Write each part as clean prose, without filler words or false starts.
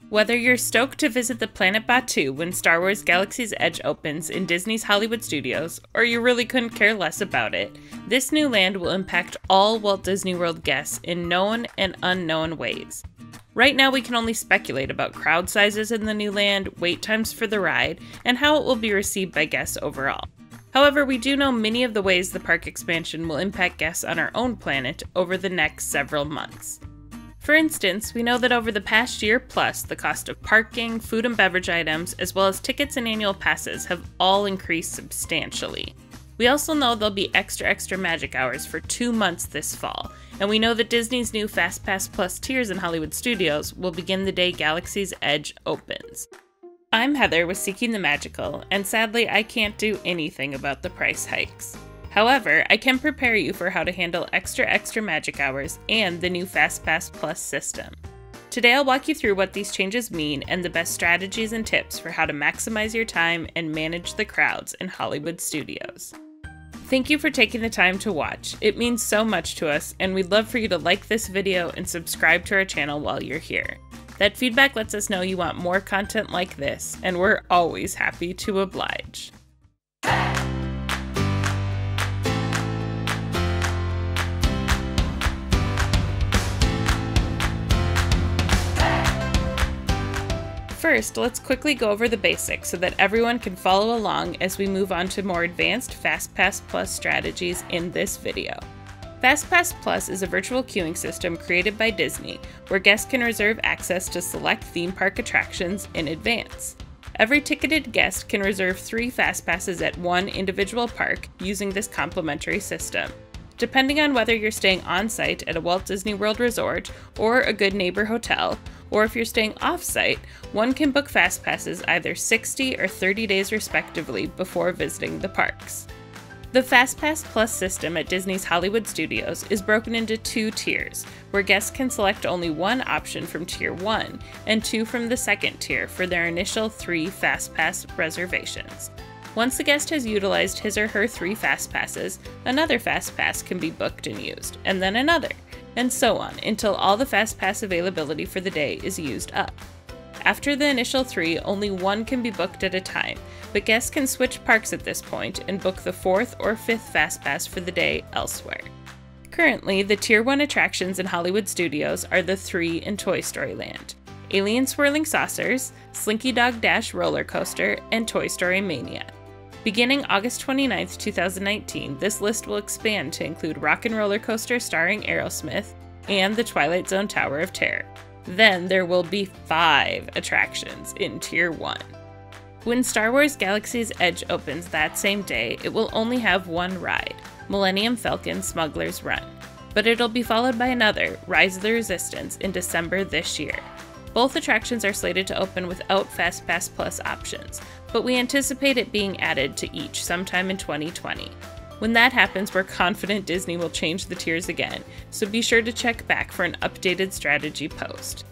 Whether you're stoked to visit the planet Batuu when Star Wars Galaxy's Edge opens in Disney's Hollywood Studios, or you really couldn't care less about it, this new land will impact all Walt Disney World guests in known and unknown ways. Right now we can only speculate about crowd sizes in the new land, wait times for the ride, and how it will be received by guests overall. However, we do know many of the ways the park expansion will impact guests on our own planet over the next several months. For instance, we know that over the past year plus, the cost of parking, food and beverage items, as well as tickets and annual passes have all increased substantially. We also know there'll be extra magic hours for 2 months this fall, and we know that Disney's new Fastpass Plus tiers in Hollywood Studios will begin the day Galaxy's Edge opens. I'm Heather with Seeking the Magical, and sadly I can't do anything about the price hikes. However, I can prepare you for how to handle extra magic hours and the new Fastpass Plus system. Today I'll walk you through what these changes mean and the best strategies and tips for how to maximize your time and manage the crowds in Hollywood Studios. Thank you for taking the time to watch. It means so much to us, and we'd love for you to like this video and subscribe to our channel while you're here. That feedback lets us know you want more content like this, and we're always happy to oblige. First, let's quickly go over the basics so that everyone can follow along as we move on to more advanced Fastpass Plus strategies in this video. Fastpass Plus is a virtual queuing system created by Disney where guests can reserve access to select theme park attractions in advance. Every ticketed guest can reserve 3 Fastpasses at one individual park using this complimentary system. Depending on whether you're staying on-site at a Walt Disney World resort or a Good Neighbor hotel, or if you're staying off-site, one can book Fastpasses either 60 or 30 days respectively before visiting the parks. The Fastpass Plus system at Disney's Hollywood Studios is broken into 2 tiers, where guests can select only one option from Tier 1 and 2 from the second tier for their initial 3 Fastpass reservations. Once the guest has utilized his or her 3 Fastpasses, another Fastpass can be booked and used, and then another, and so on until all the Fastpass availability for the day is used up. After the initial 3, only one can be booked at a time, but guests can switch parks at this point and book the 4th or 5th Fastpass for the day elsewhere. Currently, the Tier 1 attractions in Hollywood Studios are the 3 in Toy Story Land: Alien Swirling Saucers, Slinky Dog Dash Roller Coaster, and Toy Story Mania. Beginning August 29, 2019, this list will expand to include Rock 'n' Roller Coaster starring Aerosmith and the Twilight Zone Tower of Terror. Then there will be 5 attractions in Tier 1. When Star Wars Galaxy's Edge opens that same day, it will only have one ride, Millennium Falcon Smuggler's Run, but it'll be followed by another, Rise of the Resistance, in December this year. Both attractions are slated to open without Fastpass Plus options, but we anticipate it being added to each sometime in 2020. When that happens, we're confident Disney will change the tiers again, so be sure to check back for an updated strategy post.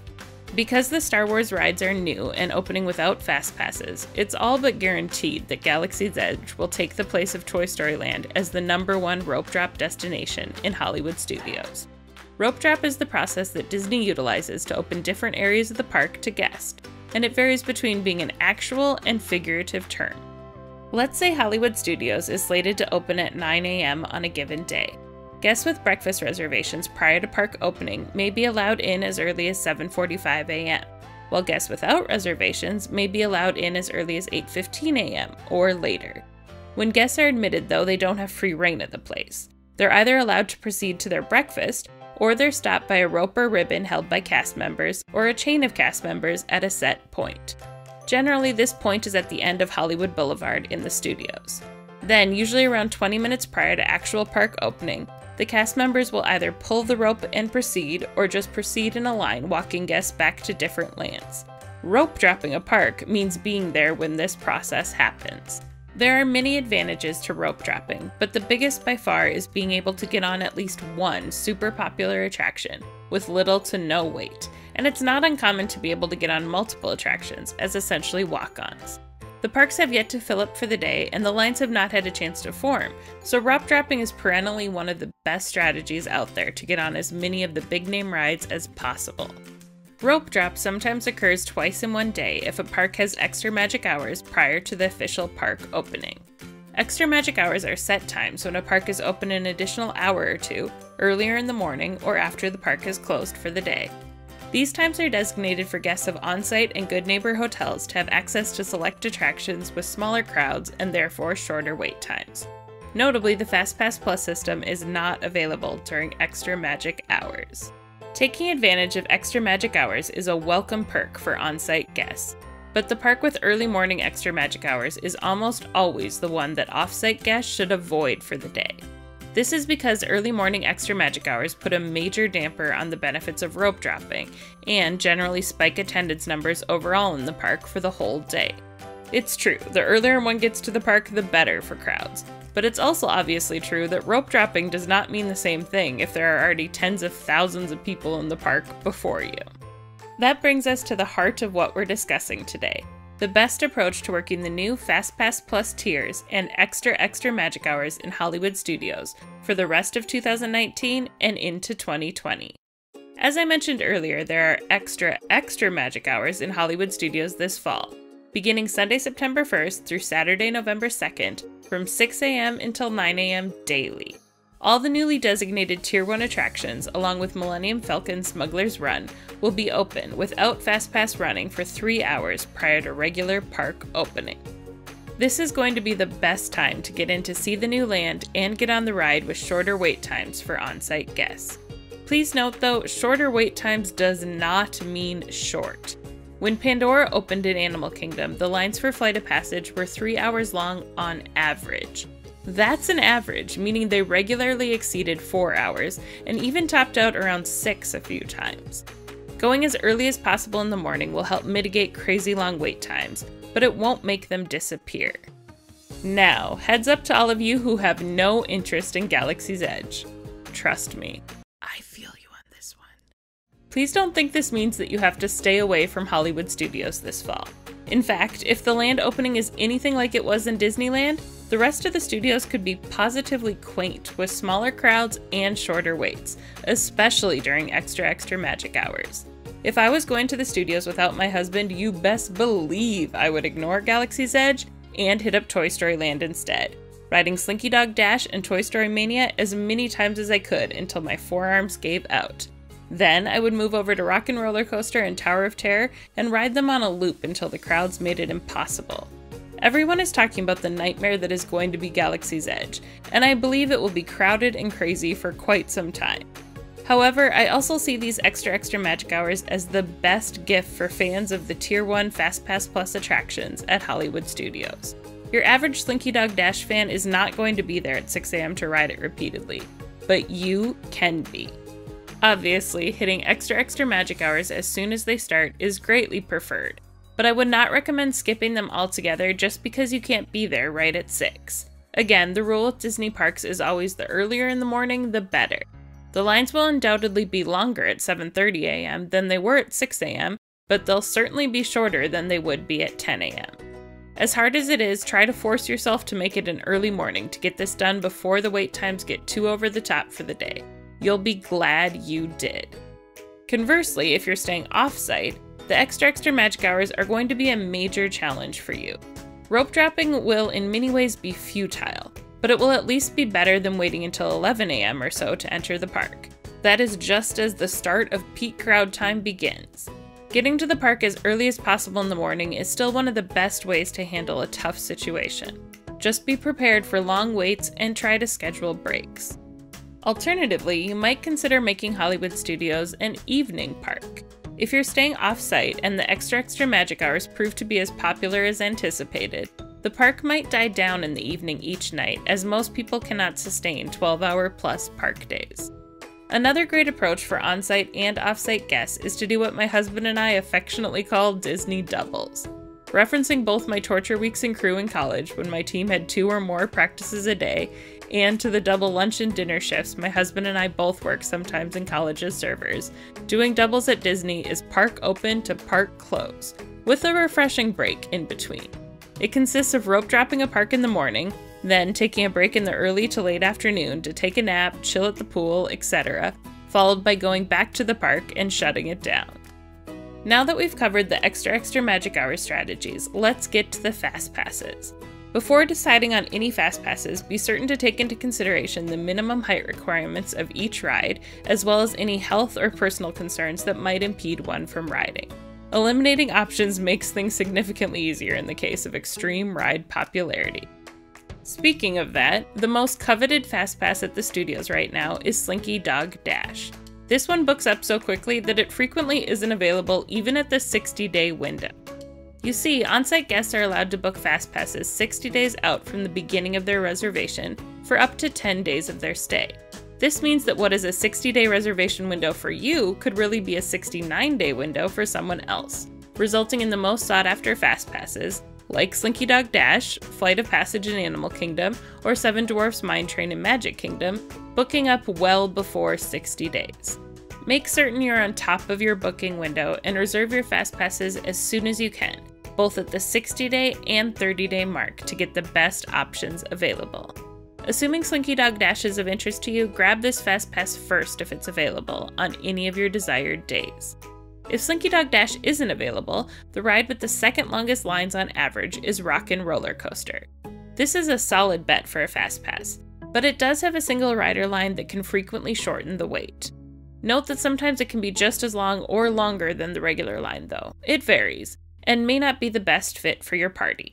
Because the Star Wars rides are new and opening without Fastpasses, it's all but guaranteed that Galaxy's Edge will take the place of Toy Story Land as the #1 rope drop destination in Hollywood Studios. Rope drop is the process that Disney utilizes to open different areas of the park to guests, and it varies between being an actual and figurative term. Let's say Hollywood Studios is slated to open at 9 a.m. on a given day. Guests with breakfast reservations prior to park opening may be allowed in as early as 7:45 a.m., while guests without reservations may be allowed in as early as 8:15 a.m. or later. When guests are admitted, though, they don't have free reign at the place. They're either allowed to proceed to their breakfast, or they're stopped by a rope or ribbon held by cast members or a chain of cast members at a set point. Generally, this point is at the end of Hollywood Boulevard in the studios. Then, usually around 20 minutes prior to actual park opening, the cast members will either pull the rope and proceed, or just proceed in a line, walking guests back to different lands. Rope dropping a park means being there when this process happens. There are many advantages to rope dropping, but the biggest by far is being able to get on at least one super popular attraction with little to no wait, and it's not uncommon to be able to get on multiple attractions as essentially walk-ons. The parks have yet to fill up for the day, and the lines have not had a chance to form, so rope dropping is perennially one of the best strategies out there to get on as many of the big-name rides as possible. Rope drop sometimes occurs twice in one day if a park has extra magic hours prior to the official park opening. Extra magic hours are set times when a park is open an additional hour or two, earlier in the morning or after the park is closed for the day. These times are designated for guests of on-site and Good Neighbor hotels to have access to select attractions with smaller crowds and therefore shorter wait times. Notably, the Fastpass Plus system is not available during extra magic hours. Taking advantage of extra magic hours is a welcome perk for on-site guests, but the park with early morning extra magic hours is almost always the one that off-site guests should avoid for the day. This is because early morning extra magic hours put a major damper on the benefits of rope dropping and generally spike attendance numbers overall in the park for the whole day. It's true, the earlier one gets to the park, the better for crowds. But it's also obviously true that rope dropping does not mean the same thing if there are already tens of thousands of people in the park before you. That brings us to the heart of what we're discussing today: the best approach to working the new Fastpass Plus tiers and extra magic hours in Hollywood studios for the rest of 2019 and into 2020. As I mentioned earlier, there are extra magic hours in Hollywood studios this fall, beginning Sunday, September 1st through Saturday, November 2nd, from 6 a.m. until 9 a.m. daily. All the newly designated Tier 1 attractions, along with Millennium Falcon Smuggler's Run, will be open without Fastpass running for 3 hours prior to regular park opening. This is going to be the best time to get in to see the new land and get on the ride with shorter wait times for on-site guests. Please note though, shorter wait times does not mean short. When Pandora opened in Animal Kingdom, the lines for Flight of Passage were 3 hours long on average. That's an average, meaning they regularly exceeded 4 hours, and even topped out around 6 a few times. Going as early as possible in the morning will help mitigate crazy long wait times, but it won't make them disappear. Now, heads up to all of you who have no interest in Galaxy's Edge. Trust me, I feel you on this one. Please don't think this means that you have to stay away from Hollywood studios this fall. In fact, if the land opening is anything like it was in Disneyland, the rest of the studios could be positively quaint with smaller crowds and shorter waits, especially during extra magic hours. If I was going to the studios without my husband, you best believe I would ignore Galaxy's Edge and hit up Toy Story Land instead, riding Slinky Dog Dash and Toy Story Mania as many times as I could until my forearms gave out. Then I would move over to Rock 'n' Roller Coaster and Tower of Terror and ride them on a loop until the crowds made it impossible. Everyone is talking about the nightmare that is going to be Galaxy's Edge, and I believe it will be crowded and crazy for quite some time. However, I also see these extra magic hours as the best gift for fans of the Tier 1 Fastpass Plus attractions at Hollywood studios. Your average Slinky Dog Dash fan is not going to be there at 6 a.m. to ride it repeatedly, but you can be. Obviously, hitting extra magic hours as soon as they start is greatly preferred, but I would not recommend skipping them altogether just because you can't be there right at 6. Again, the rule at Disney parks is always the earlier in the morning, the better. The lines will undoubtedly be longer at 7:30 a.m. than they were at 6 a.m., but they'll certainly be shorter than they would be at 10 a.m. As hard as it is, try to force yourself to make it an early morning to get this done before the wait times get too over the top for the day. You'll be glad you did. Conversely, if you're staying off-site, the extra magic hours are going to be a major challenge for you. Rope dropping will in many ways be futile, but it will at least be better than waiting until 11 a.m. or so to enter the park. That is just as the start of peak crowd time begins. Getting to the park as early as possible in the morning is still one of the best ways to handle a tough situation. Just be prepared for long waits and try to schedule breaks. Alternatively, you might consider making Hollywood Studios an evening park. If you're staying off-site and the extra magic hours prove to be as popular as anticipated, the park might die down in the evening each night as most people cannot sustain 12-hour plus park days. Another great approach for on-site and off-site guests is to do what my husband and I affectionately call Disney doubles. Referencing both my torture weeks in crew in college when my team had 2 or more practices a day, and to the double lunch and dinner shifts my husband and I both work sometimes in college as servers, doing doubles at Disney is park open to park close, with a refreshing break in between. It consists of rope dropping a park in the morning, then taking a break in the early to late afternoon to take a nap, chill at the pool, etc., followed by going back to the park and shutting it down. Now that we've covered the extra magic hour strategies, let's get to the fast passes. Before deciding on any fast passes, be certain to take into consideration the minimum height requirements of each ride, as well as any health or personal concerns that might impede one from riding. Eliminating options makes things significantly easier in the case of extreme ride popularity. Speaking of that, the most coveted fast pass at the studios right now is Slinky Dog Dash. This one books up so quickly that it frequently isn't available even at the 60-day window. You see, on-site guests are allowed to book fast passes 60 days out from the beginning of their reservation for up to 10 days of their stay. This means that what is a 60-day reservation window for you could really be a 69-day window for someone else, resulting in the most sought-after fast passes, like Slinky Dog Dash, Flight of Passage in Animal Kingdom, or Seven Dwarfs Mine Train in Magic Kingdom, booking up well before 60 days. Make certain you're on top of your booking window and reserve your fast passes as soon as you can, both at the 60-day and 30-day mark to get the best options available. Assuming Slinky Dog Dash is of interest to you, grab this fast pass first if it's available on any of your desired days. If Slinky Dog Dash isn't available, the ride with the second longest lines on average is Rockin' Roller Coaster. This is a solid bet for a fast pass, but it does have a single rider line that can frequently shorten the wait. Note that sometimes it can be just as long or longer than the regular line though. It varies, and may not be the best fit for your party.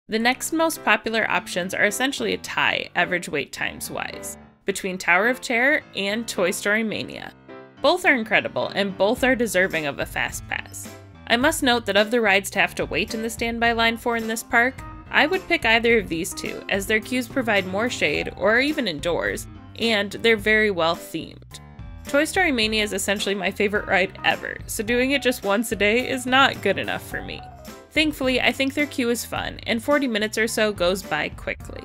The next most popular options are essentially a tie, average wait times wise, between Tower of Terror and Toy Story Mania. Both are incredible, and both are deserving of a fast pass. I must note that of the rides to have to wait in the standby line for in this park, I would pick either of these two, as their queues provide more shade, or even indoors, and they're very well themed. Toy Story Mania is essentially my favorite ride ever, so doing it just once a day is not good enough for me. Thankfully, I think their queue is fun, and 40 minutes or so goes by quickly.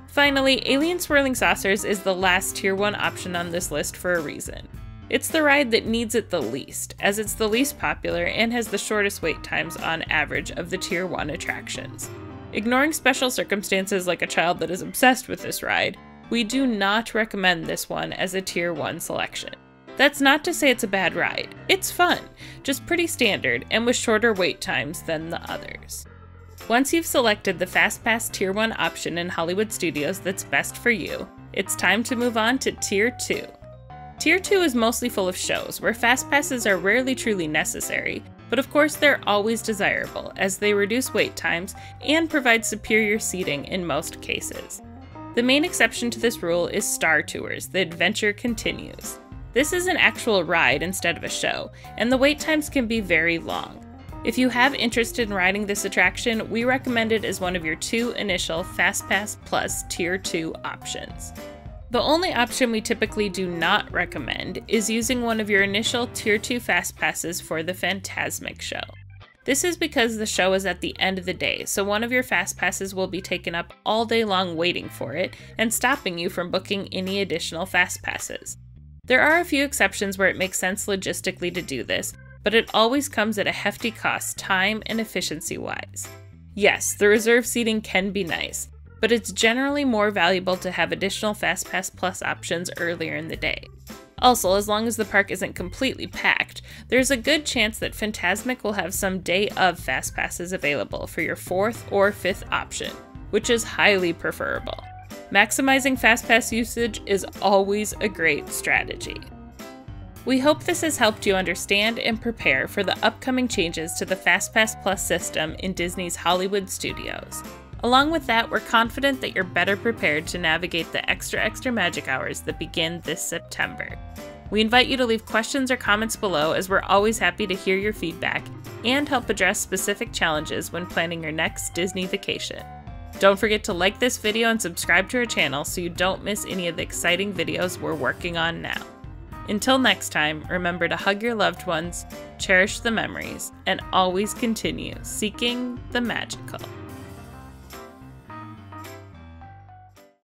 Finally, Alien Swirling Saucers is the last Tier 1 option on this list for a reason. It's the ride that needs it the least, as it's the least popular and has the shortest wait times on average of the Tier 1 attractions. Ignoring special circumstances like a child that is obsessed with this ride, we do not recommend this one as a Tier 1 selection. That's not to say it's a bad ride. It's fun, just pretty standard and with shorter wait times than the others. Once you've selected the FastPass Tier 1 option in Hollywood Studios that's best for you, it's time to move on to Tier 2. Tier 2 is mostly full of shows, where FastPasses are rarely truly necessary, but of course they're always desirable, as they reduce wait times and provide superior seating in most cases. The main exception to this rule is Star Tours, The Adventure Continues. This is an actual ride instead of a show, and the wait times can be very long. If you have interest in riding this attraction, we recommend it as one of your two initial FastPass Plus Tier 2 options. The only option we typically do not recommend is using one of your initial Tier 2 FastPasses for the Fantasmic show. This is because the show is at the end of the day, so one of your FastPasses will be taken up all day long waiting for it and stopping you from booking any additional FastPasses. There are a few exceptions where it makes sense logistically to do this, but it always comes at a hefty cost time and efficiency-wise. Yes, the reserved seating can be nice, but it's generally more valuable to have additional FastPass Plus options earlier in the day. Also, as long as the park isn't completely packed, there's a good chance that Fantasmic will have some day of FastPasses available for your 4th or 5th option, which is highly preferable. Maximizing FastPass usage is always a great strategy. We hope this has helped you understand and prepare for the upcoming changes to the FastPass Plus system in Disney's Hollywood Studios. Along with that, we're confident that you're better prepared to navigate the extra magic hours that begin this September. We invite you to leave questions or comments below, as we're always happy to hear your feedback and help address specific challenges when planning your next Disney vacation. Don't forget to like this video and subscribe to our channel so you don't miss any of the exciting videos we're working on now. Until next time, remember to hug your loved ones, cherish the memories, and always continue seeking the magical.